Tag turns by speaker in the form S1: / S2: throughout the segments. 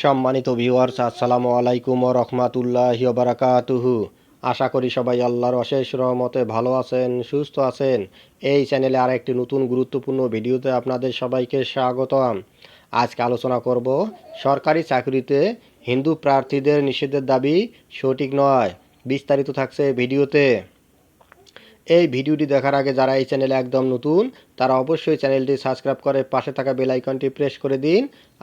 S1: সম্মানিত ভিউয়ার্স, আসসালামু আলাইকুম ওয়া রাহমাতুল্লাহি ওয়া বারাকাতুহু। আশা করি সবাই আল্লাহর অশেষ রহমতে ভালো আছেন, সুস্থ আছেন। এই চ্যানেলে আরেকটি নতুন গুরুত্বপূর্ণ ভিডিওতে আপনাদের সবাইকে স্বাগতম। আজকে আলোচনা করব সরকারি চাকরিতে হিন্দু প্রার্থীদের নিষেধের দাবি সঠিক নয়। বিস্তারিত থাকছে ভিডিওতে। এই ভিডিওটি দেখার আগে যারা এই চ্যানেলে একদম নতুন তারা অবশ্যই চ্যানেলটি সাবস্ক্রাইব করে পাশে থাকা বেল আইকনটি প্রেস করে দিন।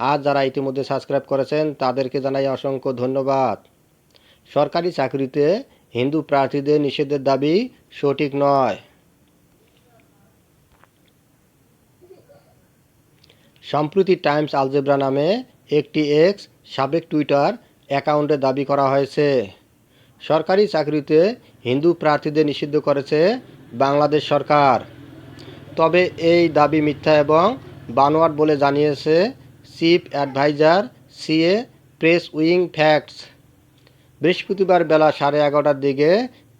S1: আর যারা ইতিমধ্যে সাবস্ক্রাইব করেছেন তাদেরকে জানাই অসংখ্য ধন্যবাদ। সরকারি চাকরিতে হিন্দু প্রার্থীদের নিষেধের দাবি সঠিক নয়। সম্প্রতি টাইমস আলজেব্রা নামে একটি এক্স সাবেক টুইটার অ্যাকাউন্টে দাবি করা হয়েছে সরকারি চাকরিতে হিন্দু প্রার্থীদের নিষিদ্ধ করেছে বাংলাদেশ সরকার। তবে এই দাবি মিথ্যা এবং বানোয়াট বলে জানিয়েছে chief adviser CA press wing facts. বৃহস্পতিবার বেলা 11:30টার দিকে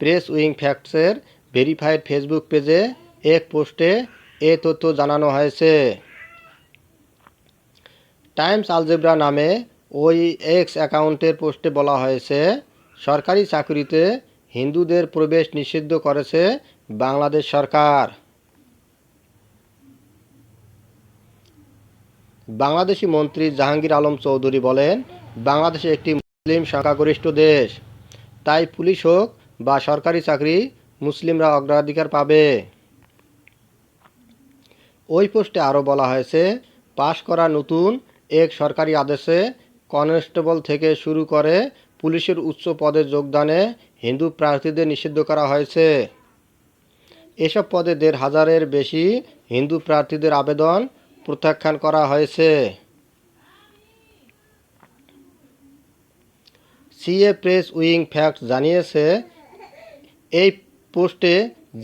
S1: প্রেস উইং ফ্যাক্টসের ভেরিফাইড ফেসবুক পেজে এক পোস্টে এ তথ্য জানানো হয়েছে। টাইমস আলজেব্রা নামে ওই এক্স অ্যাকাউন্টের পোস্টে বলা হয়েছে, সরকারি চাকরিতে হিন্দুদের প্রবেশ নিষিদ্ধ করেছে বাংলাদেশ সরকার। বাংলাদেশি মন্ত্রী জাহাঙ্গীর আলম চৌধুরী বলেন, বাংলাদেশ একটি মুসলিম সংখ্যাগরিষ্ঠ দেশ, তাই পুলিশ হোক বা সরকারি চাকরি মুসলিমরা অগ্রাধিকার পাবে। ওই পোস্টে আরও বলা হয়েছে, পাশ করা নতুন এক সরকারি আদেশে কনস্টেবল থেকে শুরু করে পুলিশের উচ্চ পদে যোগদানে হিন্দু প্রার্থীদের নিষিদ্ধ করা হয়েছে। এসব পদে 1,500-এর বেশি হিন্দু প্রার্থীদের আবেদন প্রত্যাখ্যান করা হয়েছে। সিএ প্রেস উইং ফ্যাক্টস জানিয়েছে, এই পোস্টে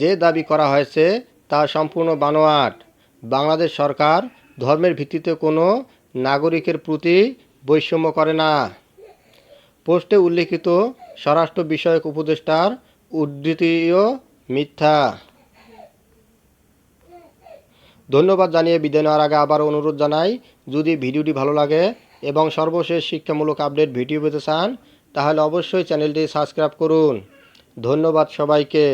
S1: যে দাবি করা হয়েছে তা সম্পূর্ণ বানোয়াট। বাংলাদেশ সরকার ধর্মের ভিত্তিতে কোনো নাগরিকের প্রতি বৈষম্য করে না। পোস্টে উল্লেখিত স্বরাষ্ট্র বিষয়ক উপদেষ্টার উদ্ধৃতিও মিথ্যা। ধন্যবাদ জানিয়ে বিদায় নেওয়ার আগে আবার অনুরোধ জানাই, যদি ভিডিওটি ভালো লাগে এবং সর্বশেষ শিক্ষামূলক আপডেট ভিডিও পেতে চান তাহলে অবশ্যই চ্যানেলটি সাবস্ক্রাইব করুন। ধন্যবাদ সবাইকে।